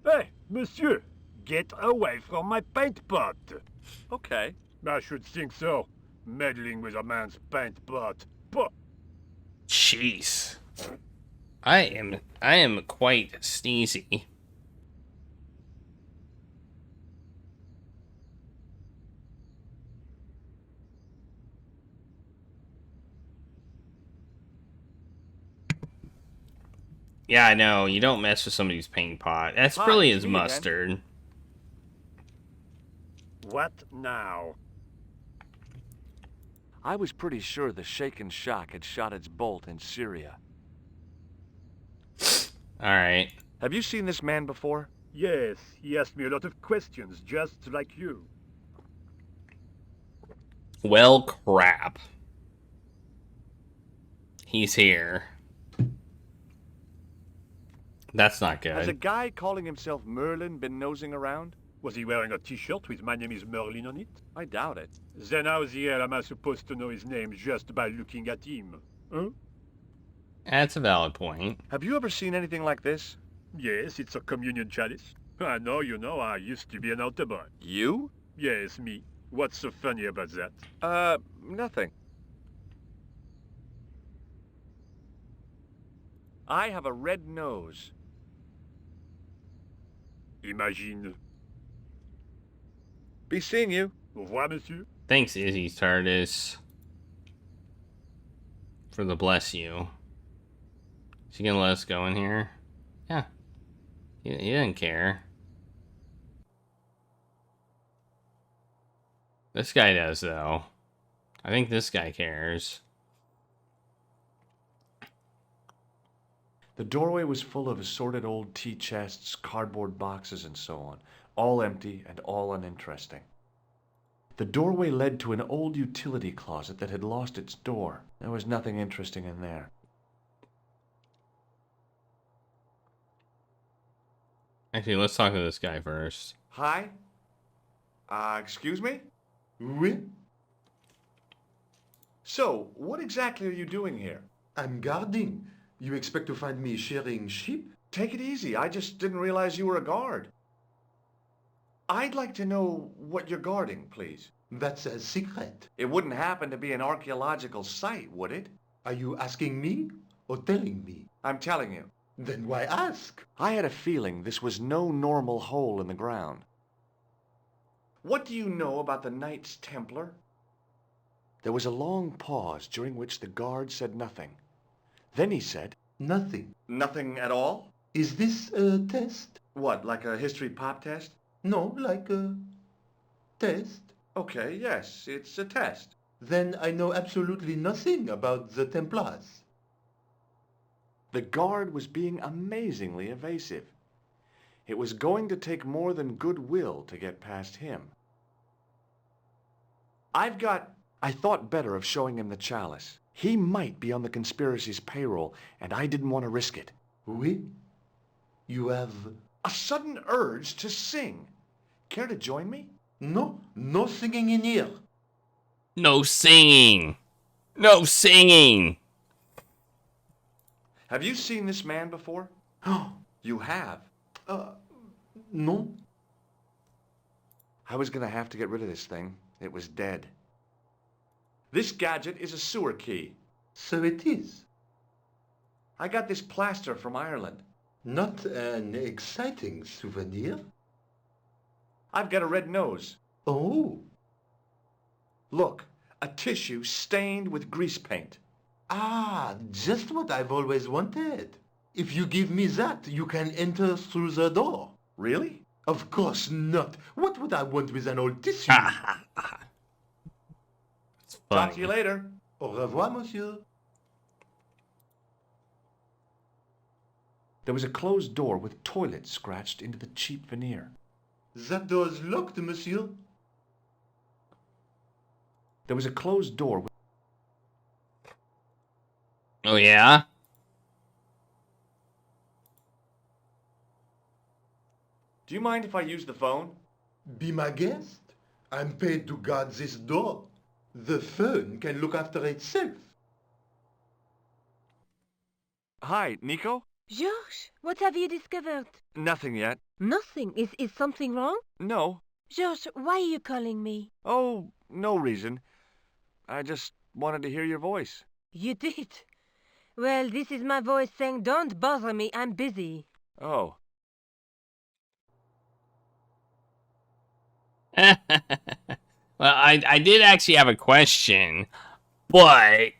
S7: Hey, monsieur! Get away from my paint pot!
S2: Okay.
S7: I should think so. Meddling with a man's paint pot. Puh.
S1: Jeez. I am quite sneezy. Yeah, I know. You don't mess with somebody's paint pot. That's
S2: Hi,
S1: really
S2: it's
S1: his
S2: me again.
S1: mustard.
S7: What now?
S2: I was pretty sure the shaken shock had shot its bolt in Syria.
S1: Alright.
S2: Have you seen this man before?
S7: Yes, he asked me a lot of questions, just like you.
S1: Well, crap. He's here. That's not
S2: Has a
S1: good.
S2: guy calling himself Merlin been nosing around?
S7: Was he wearing a t-shirt with "My name is Merlin" on it?
S2: I doubt it.
S7: Then how the hell am I supposed to know his name just by looking at him? Huh?
S1: That's a valid point.
S2: Have you ever seen anything like this?
S7: Yes, it's a communion chalice. I know, you know, I used to be an altar boy.
S2: You?
S7: Yes, me. What's so funny about that?
S2: Nothing. I have a red nose.
S7: Imagine.
S2: Be seeing you.
S7: Au revoir, monsieur.
S1: Thanks, Izzy TARDIS, for the bless you. Is he gonna let us go in here? Yeah. He didn't care. This guy does, though. I think this guy cares.
S2: The doorway was full of assorted old tea chests, cardboard boxes, and so on, all empty and all uninteresting. The doorway led to an old utility closet that had lost its door. There was nothing interesting in there.
S1: Actually, let's talk to this guy first.
S2: Hi? Excuse me?
S8: Oui,
S2: So, what exactly are you doing here?
S8: I'm guarding. You expect to find me shearing sheep?
S2: Take it easy. I just didn't realize you were a guard. I'd like to know what you're guarding, please.
S8: That's a secret.
S2: It wouldn't happen to be an archaeological site, would it?
S8: Are you asking me or telling me?
S2: I'm telling you.
S8: Then why ask?
S2: I had a feeling this was no normal hole in the ground. What do you know about the Knights Templar? There was a long pause during which the guard said nothing. Then he said,
S8: Nothing.
S2: "Nothing at all?
S8: Is this a test?
S2: What, like a history pop test?"
S8: No, like a test.
S2: Okay, yes, it's a test.
S8: Then I know absolutely nothing about the Templars.
S2: The guard was being amazingly evasive. It was going to take more than goodwill to get past him. I thought better of showing him the chalice. He might be on the conspiracy's payroll, and I didn't want to risk it.
S8: Oui? You have...
S2: A sudden urge to sing. Care to join me?
S8: No, no singing in here.
S1: No singing! No singing!
S2: Have you seen this man before?
S8: Oh,
S2: You have.
S8: no.
S2: I was gonna have to get rid of this thing. It was dead. This gadget is a sewer key.
S8: So it is.
S2: I got this plaster from Ireland.
S8: Not an exciting souvenir.
S2: I've got a red nose.
S8: Oh.
S2: Look, a tissue stained with grease paint.
S8: Ah, just what I've always wanted. If you give me that, you can enter through the door.
S2: Really?
S8: Of course not. What would I want with an old tissue?
S1: It's
S2: Talk to you
S1: funny.
S2: later.
S8: Au revoir, monsieur.
S2: There was a closed door with toilet scratched into the cheap veneer.
S8: That door's locked, monsieur.
S2: There was a closed door with...
S1: Oh, yeah?
S2: Do you mind if I use the phone?
S8: Be my guest. I'm paid to guard this door. The phone can look after itself.
S2: Hi, Nico?
S5: Georges, what have you discovered?
S2: Nothing yet.
S5: Nothing. Is something wrong?
S2: No.
S5: Georges, why are you calling me?
S2: Oh, no reason. I just wanted to hear your voice.
S5: You did. Well, this is my voice saying, don't bother me, I'm busy.
S2: Oh.
S1: Well, I did actually have a question, but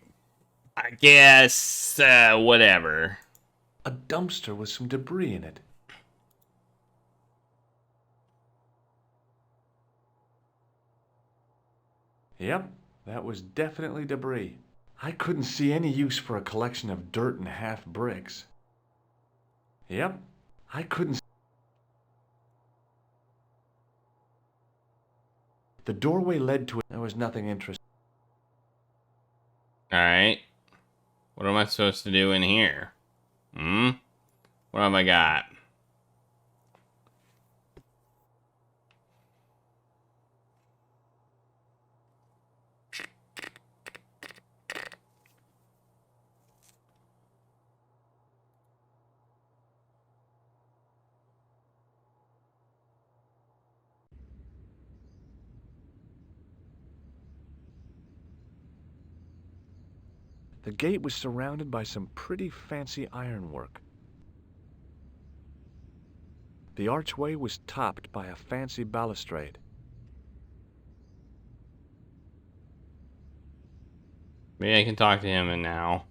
S1: I guess, whatever.
S2: A dumpster with some debris in it. 'It Yep, that was definitely debris. I couldn't see any use for a collection of dirt and half bricks. Yep, I couldn't. The doorway led to it. There was nothing interesting.
S1: Alright. What am I supposed to do in here? What have I got?
S2: The gate was surrounded by some pretty fancy ironwork. The archway was topped by a fancy balustrade.
S1: Maybe I can talk to him now.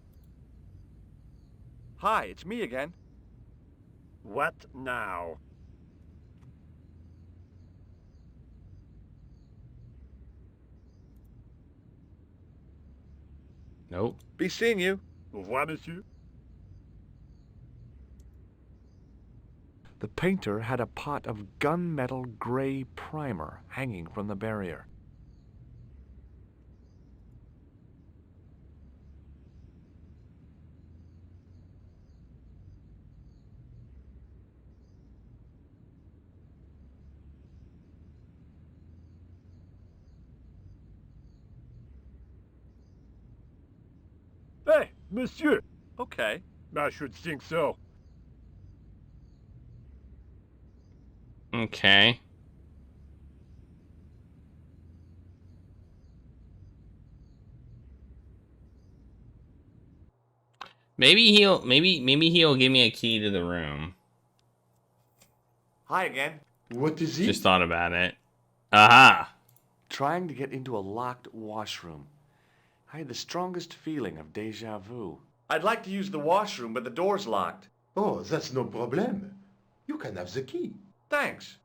S2: Hi, it's me again.
S7: What now?
S1: Nope.
S2: Be seeing you.
S7: Au revoir, monsieur.
S2: The painter had a pot of gunmetal gray primer hanging from the barrier.
S7: Hey, monsieur!
S2: Okay.
S7: I should think so.
S1: Okay. Maybe he'll give me a key to the room.
S2: Hi again.
S8: What is it?
S1: Just thought about it. Aha!
S2: Trying to get into a locked washroom. I had the strongest feeling of déjà vu. I'd like to use the washroom, but the door's locked.
S8: Oh, that's no problem. You can have the key.
S2: Thanks.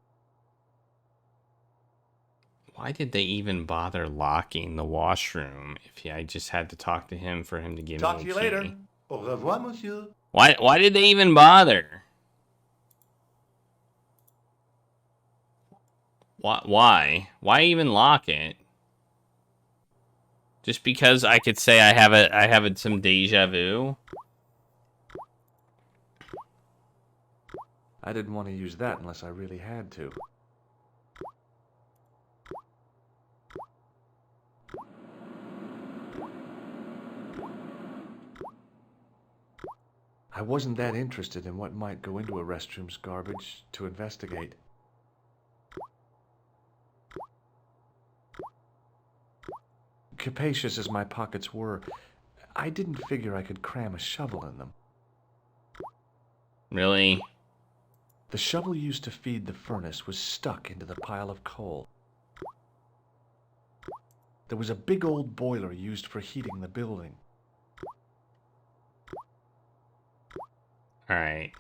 S1: Why did they even bother locking the washroom if I just had to talk to him for him to give
S2: Talk
S1: me
S2: to
S1: a
S2: you
S1: key?
S2: later.
S8: Au revoir, monsieur.
S1: Why did they even bother? Why? Why even lock it? Just because I could say I have some deja vu?
S2: I didn't want to use that unless I really had to. I wasn't that interested in what might go into a restroom's garbage to investigate. Capacious as my pockets were, I didn't figure I could cram a shovel in them.
S1: Really?
S2: The shovel used to feed the furnace was stuck into the pile of coal. There was a big old boiler used for heating the building.
S1: Alright.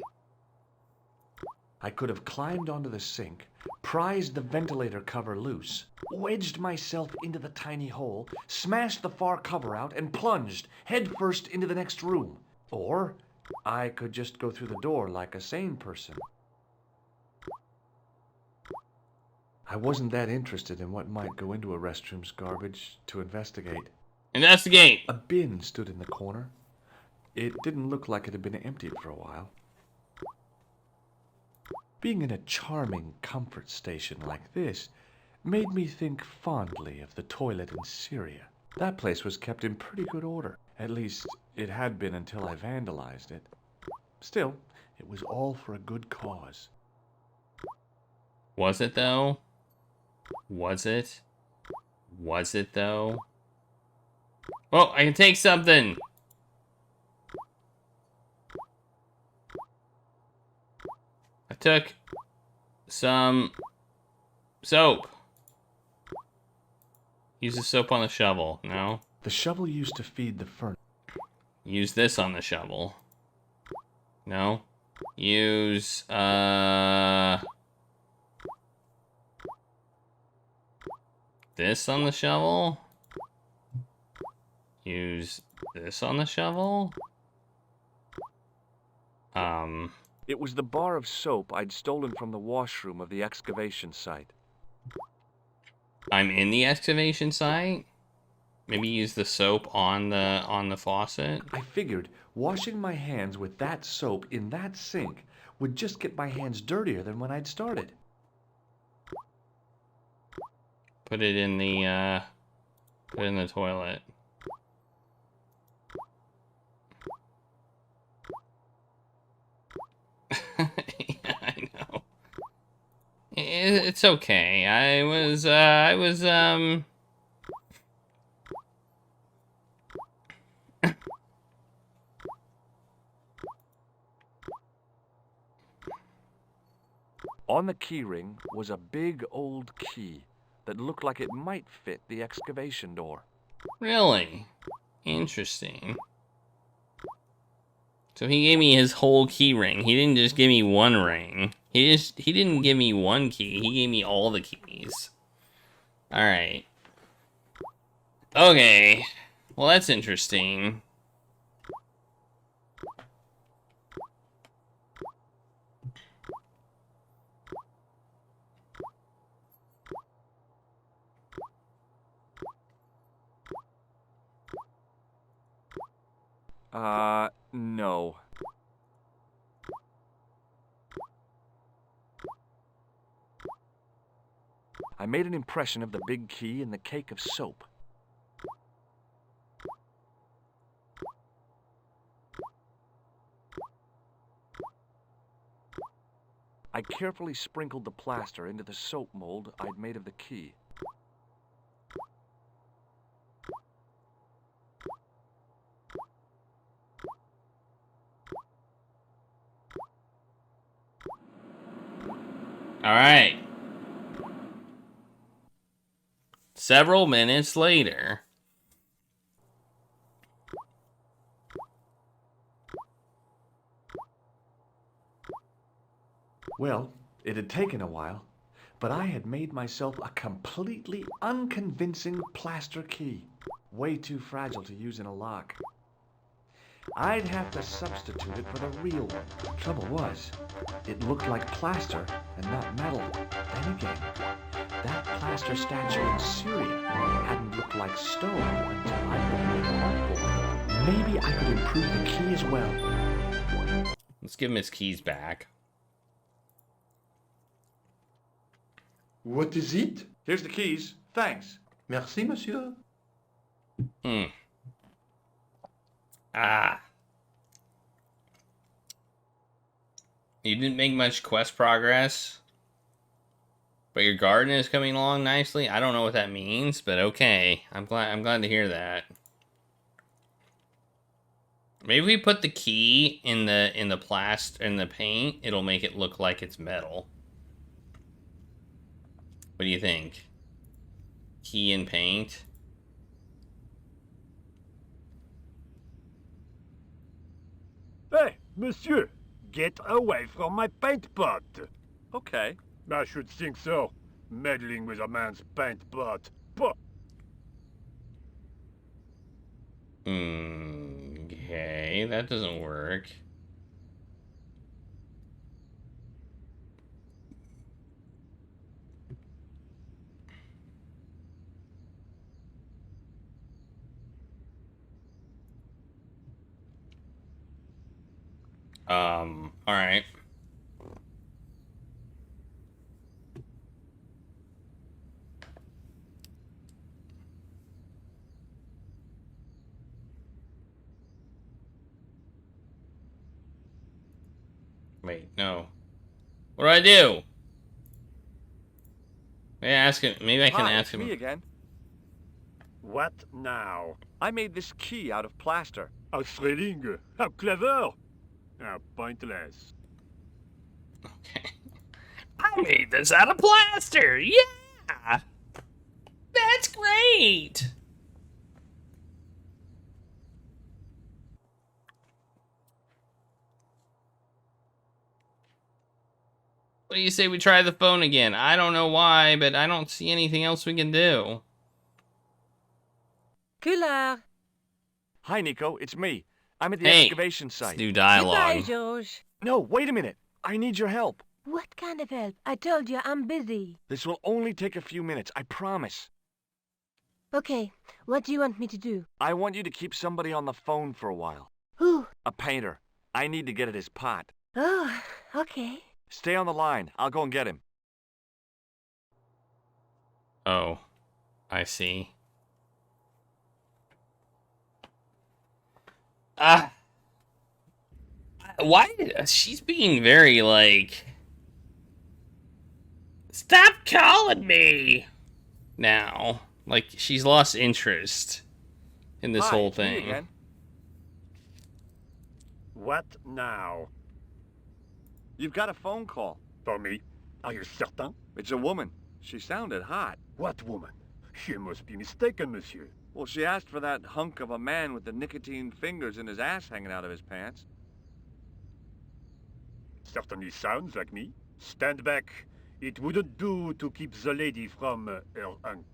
S2: I could have climbed onto the sink, prized the ventilator cover loose, wedged myself into the tiny hole, smashed the far cover out, and plunged headfirst into the next room. Or I could just go through the door like a sane person. I wasn't that interested in what might go into a restroom's garbage to investigate.
S1: Investigate!
S2: A bin stood in the corner. It didn't look like it had been emptied for a while. Being in a charming comfort station like this made me think fondly of the toilet in Syria. That place was kept in pretty good order. At least, it had been until I vandalized it. Still, it was all for a good cause.
S1: Was it though? Was it? Was it though? Oh, I can take something! I took some soap. Use the soap on the shovel. No?
S2: The shovel used to feed the furnace.
S1: Use this on the shovel. No? Use, this on the shovel? use this on the shovel.
S2: It was the bar of soap I'd stolen from the washroom of the excavation site.
S1: I'm in the excavation site. Maybe use the soap on the faucet.
S2: I figured washing my hands with that soap in that sink would just get my hands dirtier than when I'd started.
S1: Put it in the toilet. Yeah, I know. It's okay. I was
S2: On the keyring was a big old key that looked like it might fit the excavation door.
S1: Really interesting. So he gave me his whole key ring. He didn't just give me one ring. He didn't give me one key. He gave me all the keys. All right. Okay. Well, that's interesting.
S2: No. I made an impression of the big key in the cake of soap. I carefully sprinkled the plaster into the soap mold I'd made of the key.
S1: All right. Several minutes later.
S2: Well, it had taken a while, but I had made myself a completely unconvincing plaster key. Way too fragile to use in a lock. I'd have to substitute it for the real one. Trouble was, it looked like plaster and not metal. Then again, that plaster statue in Syria hadn't looked like stone until I put it in a board. Maybe I could improve the key as well.
S1: Let's give him his keys back.
S8: What is it?
S2: Here's the keys. Thanks.
S8: Merci, monsieur.
S1: Ah. You didn't make much quest progress, but your garden is coming along nicely. I don't know what that means, but okay. I'm glad to hear that. Maybe we put the key in the paint, it'll make it look like it's metal. What do you think? Key and paint?
S7: Hey, monsieur, get away from my paint pot.
S2: Okay.
S7: I should think so. Meddling with a man's paint pot. Puh.
S1: Okay, that doesn't work. All right. Wait, no. What do I do? Maybe ask him. Maybe I can
S2: Hi,
S1: ask
S2: it's
S1: him.
S2: me again.
S7: What now?
S2: I made this key out of plaster.
S7: A thrilling. How clever. How pointless.
S1: Okay. I made this out of plaster. Yeah. That's great. What do you say we try the phone again? I don't know why, but I don't see anything else we can do.
S5: Collard,
S2: Hi, Nico. It's me. I'm at the
S1: Hey,
S2: excavation
S1: it's
S2: site.
S1: new
S5: Goodbye,
S1: dialogue.
S5: George.
S2: No, wait a minute. I need your help.
S5: What kind of help? I told you I'm busy.
S2: This will only take a few minutes, I promise.
S5: Okay, what do you want me to do?
S2: I want you to keep somebody on the phone for a while.
S5: Who?
S2: A painter. I need to get at his pot.
S5: Oh, okay.
S2: Stay on the line. I'll go and get him.
S1: Oh, I see. Why? She's being very, like... Stop calling me! Now. Like, she's lost interest in this
S2: Hi,
S1: whole
S2: me
S1: thing.
S2: again.
S7: What now?
S2: You've got a phone call.
S7: For me? Are you certain?
S2: It's a woman. She sounded hot.
S7: What woman? You must be mistaken, monsieur.
S2: Well, she asked for that hunk of a man with the nicotine fingers and his ass hanging out of his pants.
S7: Certainly sounds like me. Stand back. It wouldn't do to keep the lady from her hunk.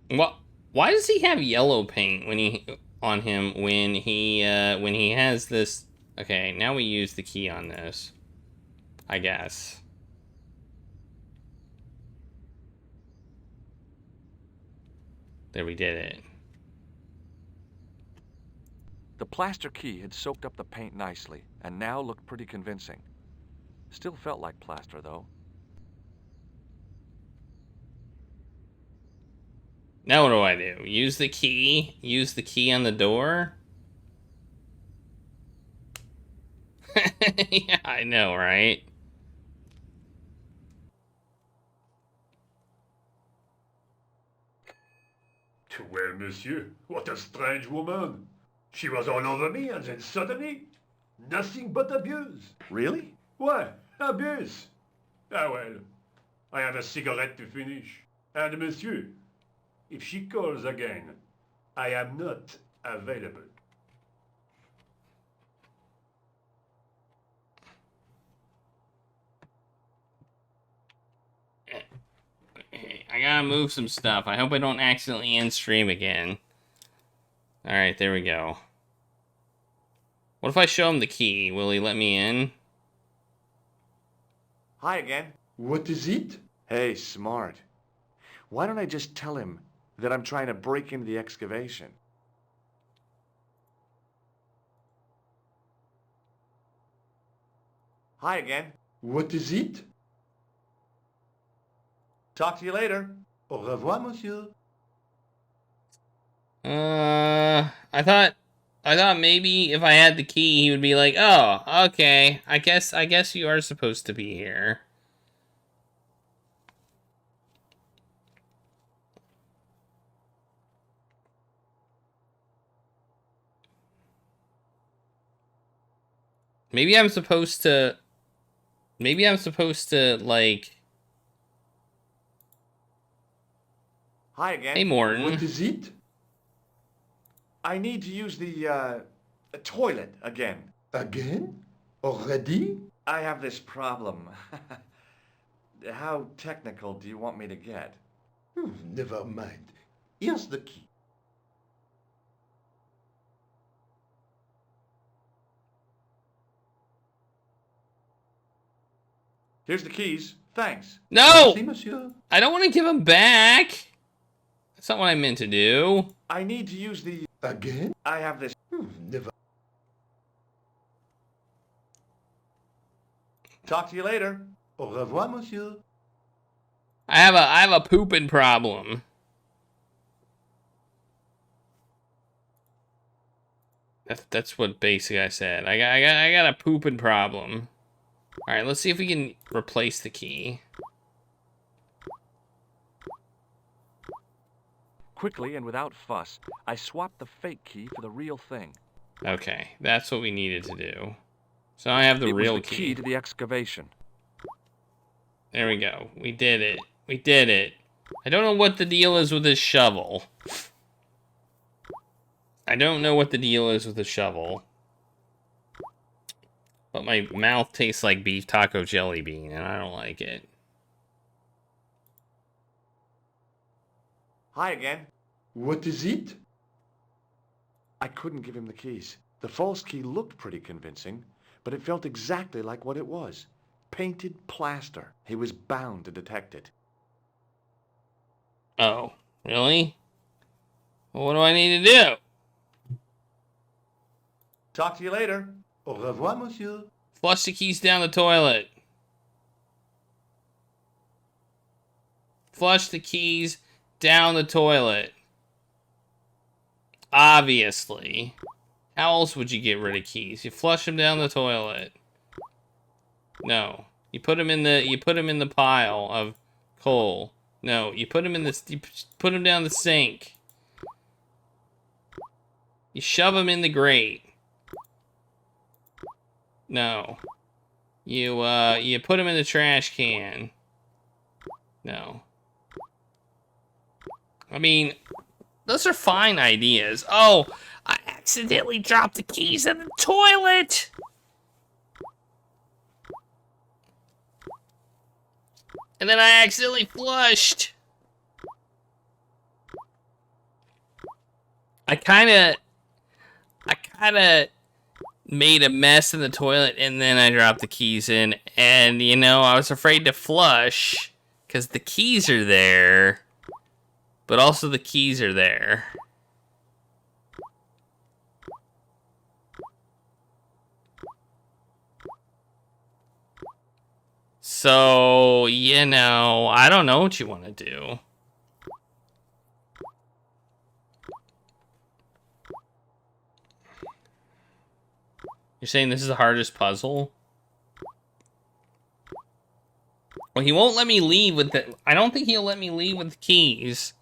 S1: What? Why does he have yellow paint when he on him when he has this? Okay, now we use the key on this, I guess. There, we did it.
S2: The plaster key had soaked up the paint nicely, and now looked pretty convincing. Still felt like plaster, though.
S1: Now what do I do? Use the key? Use the key on the door? Yeah, I know, right?
S7: Well, monsieur, what a strange woman. She was all over me, and then suddenly, nothing but abuse.
S2: Really?
S7: Why, abuse? Ah well, I have a cigarette to finish. And monsieur, if she calls again, I am not available.
S1: I gotta move some stuff. I hope I don't accidentally end stream again. Alright, there we go. What if I show him the key? Will he let me in?
S2: Hi again.
S8: What is it?
S2: Hey, smart. Why don't I just tell him that I'm trying to break into the excavation? Hi again.
S8: What is it?
S2: Talk to you later.
S8: Au revoir, monsieur.
S1: I thought maybe if I had the key, he would be like, "Oh, okay. I guess you are supposed to be here." Maybe I'm supposed to like.
S2: Hi again.
S1: Hey, Morton.
S8: What is it?
S2: I need to use the toilet again.
S8: Again? Already?
S2: I have this problem. How technical do you want me to get?
S8: Never mind. Here's the key.
S2: Here's the keys. Thanks.
S1: No!
S8: Merci, monsieur.
S1: I don't want to give him back. That's not what I meant to do.
S2: I need to use the...
S8: Again?
S2: I have this...
S8: Never.
S2: Talk to you later.
S8: Au revoir, monsieur.
S1: I have a pooping problem. That's what basically I said. I got a pooping problem. All right, let's see if we can replace the key.
S2: Quickly and without fuss, I swapped the fake key for the real thing.
S1: Okay, that's what we needed to do. So I have the
S2: It
S1: real
S2: was the key to the excavation.
S1: There we go. We did it. We did it. I don't know what the deal is with this shovel. I don't know what the deal is with the shovel. But my mouth tastes like beef taco jelly bean, and I don't like it.
S2: Hi again.
S8: What is it?
S2: I couldn't give him the keys. The false key looked pretty convincing, but it felt exactly like what it was. Painted plaster. He was bound to detect it.
S1: Oh, really? Well, what do I need to do?
S2: Talk to you later.
S8: Au revoir, monsieur.
S1: Flush the keys down the toilet. Flush the keys down the toilet. Obviously. How else would you get rid of keys? You flush them down the toilet. No. You put them in the pile of coal. No, you put them down the sink. You shove them in the grate. No. You put them in the trash can. No. I mean, those are fine ideas. Oh, I accidentally dropped the keys in the toilet. And then I accidentally flushed. I kind of made a mess in the toilet, and then I dropped the keys in, and, you know, I was afraid to flush, because the keys are there, but also the keys are there. So, you know, I don't know what you want to do. You're saying this is the hardest puzzle? Well, he won't let me leave with the... I don't think he'll let me leave with the keys.